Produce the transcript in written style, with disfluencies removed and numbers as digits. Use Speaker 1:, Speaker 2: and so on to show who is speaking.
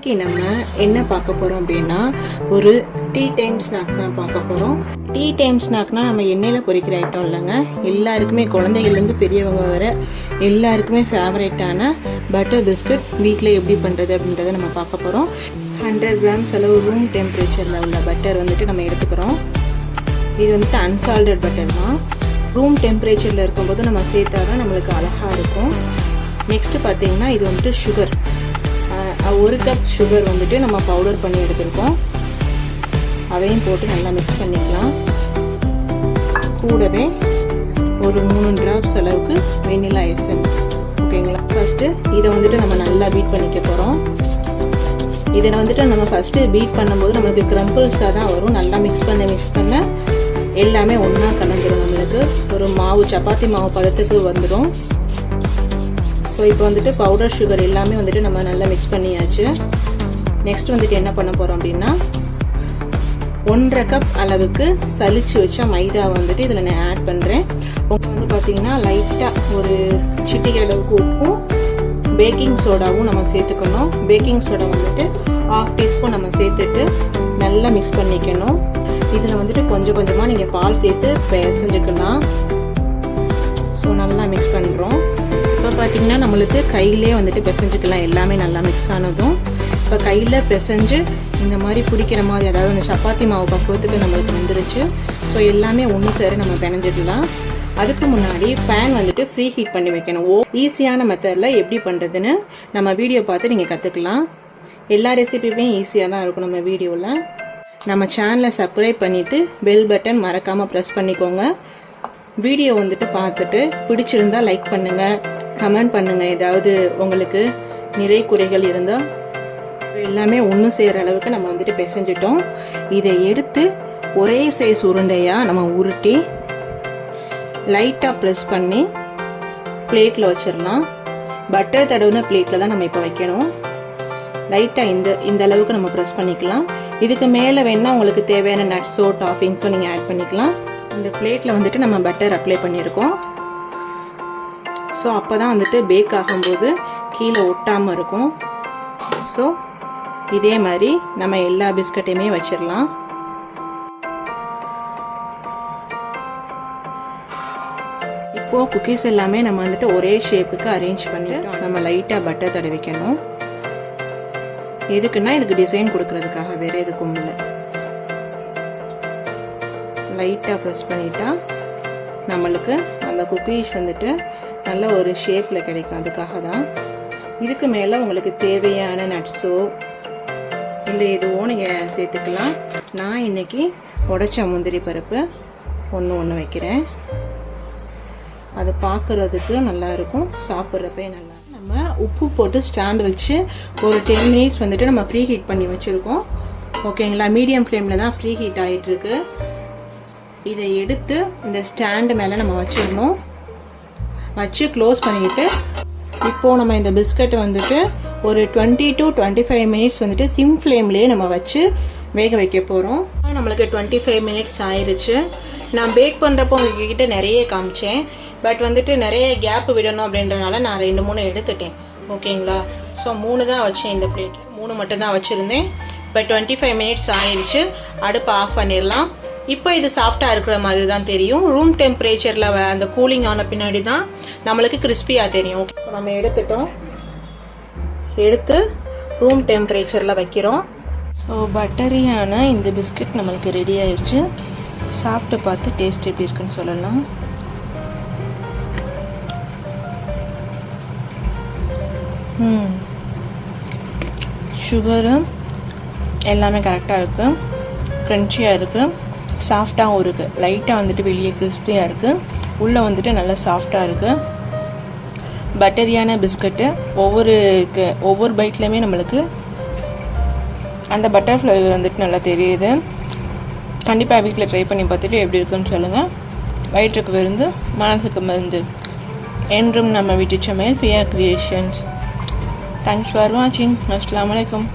Speaker 1: இன்னைக்கு நம்ம என்ன பார்க்க போறோம் அப்படின்னா ஒரு டீ டைம் ஸ்நாக் தான் பார்க்க போறோம். டீ டைம் ஸ்நாக்னா நம்ம எண்ணெயில பொரிக்கிற ஐட்டம் இல்லைங்க. எல்லாருக்குமே குழந்தைகள்லேருந்து பெரியவங்க வர எல்லாருக்குமே ஃபேவரட்டான பட்டர் பிஸ்கட் வீட்டில் எப்படி பண்ணுறது அப்படின்றத நம்ம பார்க்க போகிறோம். 100 கிராம்ஸ் அளவு ரூம் டெம்பரேச்சரில் உள்ள பட்டர் வந்துட்டு நம்ம எடுத்துக்கிறோம். இது வந்துட்டு அன்சால்டட் பட்டர் தான். ரூம் டெம்பரேச்சரில் இருக்கும்போது நம்ம சேர்த்தா தான் நம்மளுக்கு அழகாக இருக்கும். நெக்ஸ்ட்டு பார்த்தீங்கன்னா இது வந்துட்டு சுகர், 1 கப் சுகர் வந்துட்டு நம்ம பவுடர் பண்ணி எடுத்துருக்கோம். அதையும் போட்டு நல்லா மிக்ஸ் பண்ணிக்கலாம். கூடவே ஒரு 3 டிராப்ஸ் அளவுக்கு வெனிலா எசன்ஸ். ஓகேங்களா, ஃபஸ்ட்டு இதை வந்துட்டு நம்ம நல்லா பீட் பண்ணிக்க போகிறோம். இதை வந்துட்டு நம்ம ஃபஸ்ட்டு பீட் பண்ணும்போது நம்மளுக்கு க்ரம்பிள்ஸாக தான் வரும். நல்லா மிக்ஸ் பண்ண எல்லாமே ஒன்றா கலந்துடும். நம்மளுக்கு ஒரு மாவு, சப்பாத்தி மாவு பதத்துக்கு வந்துடும். ஸோ இப்போ வந்துட்டு பவுடர் சுகர் எல்லாமே வந்துட்டு நம்ம நல்லா மிக்ஸ் பண்ணியாச்சு. நெக்ஸ்ட் வந்துட்டு என்ன பண்ண போகிறோம் அப்படின்னா 1.5 கப் அளவுக்கு சலிச்சு வச்ச மைதா வந்துட்டு இதில் நான் ஆட் பண்ணுறேன். உங்களுக்கு வந்து பார்த்தீங்கன்னா லைட்டாக ஒரு சிட்டிகை அளவுக்கு உப்பும் பேக்கிங் சோடாவும் நம்ம சேர்த்துக்கணும். பேக்கிங் சோடா வந்துட்டு 1/2 டீஸ்பூன் நம்ம சேர்த்துட்டு நல்லா மிக்ஸ் பண்ணிக்கணும். இதில் வந்துட்டு கொஞ்சம் கொஞ்சமாக நீங்கள் பால் சேர்த்து பிசைஞ்சுக்கலாம். ஸோ நல்லா மிக்ஸ் பண்ணுறோம். இப்போ பார்த்தீங்கன்னா நம்மளுக்கு கையிலே வந்துட்டு பிசைஞ்சுக்கலாம். எல்லாமே நல்லா மிக்ஸ் ஆனதும் இப்போ கையில் பிசைஞ்சு இந்த மாதிரி பிடிக்கிற மாதிரி, அதாவது அந்த சப்பாத்தி மாவு பக்குவத்துக்கு நம்மளுக்கு வந்துருச்சு. ஸோ எல்லாமே ஒன்று சேர நம்ம பிணைஞ்சிக்கலாம். அதுக்கு முன்னாடி பேன் வந்துட்டு ஃப்ரீ ஹீட் பண்ணி வைக்கணும். ஈஸியான மெத்தடில் எப்படி பண்ணுறதுன்னு நம்ம வீடியோ பார்த்து நீங்கள் கற்றுக்கலாம். எல்லா ரெசிபியுமே ஈஸியாக தான் இருக்கும் நம்ம வீடியோவில். நம்ம சேனலை சப்ஸ்கிரைப் பண்ணிவிட்டு பெல் பட்டன் மறக்காமல் ப்ரெஸ் பண்ணிக்கோங்க. வீடியோ வந்துட்டு பார்த்துட்டு பிடிச்சிருந்தா லைக் பண்ணுங்கள், கமெண்ட் பண்ணுங்கள். ஏதாவது உங்களுக்கு நிறை குறைகள் இருந்தால் எல்லாமே ஒன்று செய்கிற அளவுக்கு நம்ம வந்துட்டு பிசைஞ்சிட்டோம். இதை எடுத்து ஒரே சைஸ் உருண்டையாக நம்ம உருட்டி லைட்டாக ப்ரெஸ் பண்ணி பிளேட்டில் வச்சிடலாம். பட்டர் தடவுன பிளேட்டில் தான் நம்ம இப்போ வைக்கணும். லைட்டாக இந்த அளவுக்கு நம்ம ப்ரெஸ் பண்ணிக்கலாம். இதுக்கு மேலே வேணால் உங்களுக்கு தேவையான நட்ஸோ டாப்பிங்ஸோ நீங்கள் ஆட் பண்ணிக்கலாம். இந்த பிளேட்டில் வந்துட்டு நம்ம பட்டர் அப்ளை பண்ணியிருக்கோம். ஸோ அப்போ தான் வந்துட்டு பேக் ஆகும்போது கீழே ஒட்டாமல் இருக்கும். ஸோ இதே மாதிரி நம்ம எல்லா பிஸ்கட்டையுமே வச்சிடலாம். இப்போது குக்கீஸ் எல்லாமே நம்ம வந்துட்டு ஒரே ஷேப்புக்கு அரேஞ்ச் பண்ணி நம்ம லைட்டாக பட்டர் தடவிக்கணும். எதுக்குன்னா இதுக்கு டிசைன் கொடுக்கறதுக்காக, வேறு எதுக்கும் இல்லை. லைட்டாக ப்ரெஸ் பண்ணிட்டா நம்மளுக்கு அந்த குக்கீஸ் வந்துட்டு நல்ல ஒரு ஷேப்பில் கிடைக்கும். அதுக்காக தான். இதுக்கு மேலே உங்களுக்கு தேவையான நட்ஸோ இல்லை எதுவோ நீங்கள் சேர்த்துக்கலாம். நான் இன்றைக்கி உடைச்ச முந்திரி பருப்பு ஒன்று வைக்கிறேன். அது பார்க்குறதுக்கு நல்லாயிருக்கும், சாப்பிட்றப்பே நல்லா. நம்ம உப்பு போட்டு ஸ்டாண்ட் வச்சு ஒரு 10 மினிட்ஸ் வந்துட்டு நம்ம ஃப்ரீ ஹீட் பண்ணி வச்சுருக்கோம். ஓகேங்களா, மீடியம் ஃப்ளேமில் தான் ஃப்ரீ ஹீட் ஆகிட்டுருக்கு. இதை எடுத்து இந்த ஸ்டாண்டு மேலே நம்ம வச்சிடணும். வச்சு க்ளோஸ் பண்ணிவிட்டு இப்போது நம்ம இந்த பிஸ்கட்டை வந்துட்டு ஒரு 20 to 25 மினிட்ஸ் வந்துட்டு சிம் ஃப்ளேம்லேயே நம்ம வச்சு வேக வைக்க போகிறோம். நம்மளுக்கு 25 மினிட்ஸ் ஆயிடுச்சு. நான் பேக் பண்ணுறப்போ உங்ககிட்ட நிறைய காமிச்சேன். பட் வந்துட்டு நிறைய கேப் விடணும் அப்படின்றனால நான் 2-3 எடுத்துட்டேன். ஓகேங்களா, ஸோ 3 தான் வச்சேன். இந்த பிளேட்டில் 3 மட்டும் தான் வச்சுருந்தேன். இப்போ 25 மினிட்ஸ் ஆயிடுச்சு. அடுப்பை ஆஃப் பண்ணிடலாம். இப்போ இது சாஃப்டாக இருக்கிற மாதிரி தான் தெரியும். ரூம் டெம்பரேச்சரில் அந்த கூலிங் ஆன பின்னாடி தான் நம்மளுக்கு கிறிஸ்பியாக தெரியும். ஓகே, நம்ம எடுத்து ரூம் டெம்பரேச்சரில் வைக்கிறோம். ஸோ பட்டரியான இந்த பிஸ்கட் நம்மளுக்கு ரெடி ஆயிடுச்சு. சாப்பிட்டு பார்த்து டேஸ்ட் எப்படி இருக்குன்னு சொல்லலாம். சுகரு எல்லாமே கரெக்டாக இருக்குது, க்ரன்ச்சியாக இருக்குது, சாஃப்டாகவும் இருக்குது. லைட்டாக வந்துட்டு வெளியே கிறிஸ்பியாக இருக்குது, உள்ளே வந்துட்டு நல்லா சாஃப்டாக இருக்குது. பட்டரியான பிஸ்கட்டு ஒவ்வொரு பைட்லேயுமே நம்மளுக்கு அந்த பட்டர் ஃப்ளேவர் வந்துட்டு நல்லா தெரியுது. கண்டிப்பாக வீட்டில் ட்ரை பண்ணி பார்த்துட்டு எப்படி இருக்குன்னு சொல்லுங்கள். வயிற்றுக்கு விருந்து, மனசுக்கு மருந்து. என்றும் நம்ம வீட்டு சமையல் ஃபியா கிரியேஷன்ஸ். தேங்க்ஸ் ஃபார் வாட்சிங். அஸ்ஸலாமு அலைக்கும்.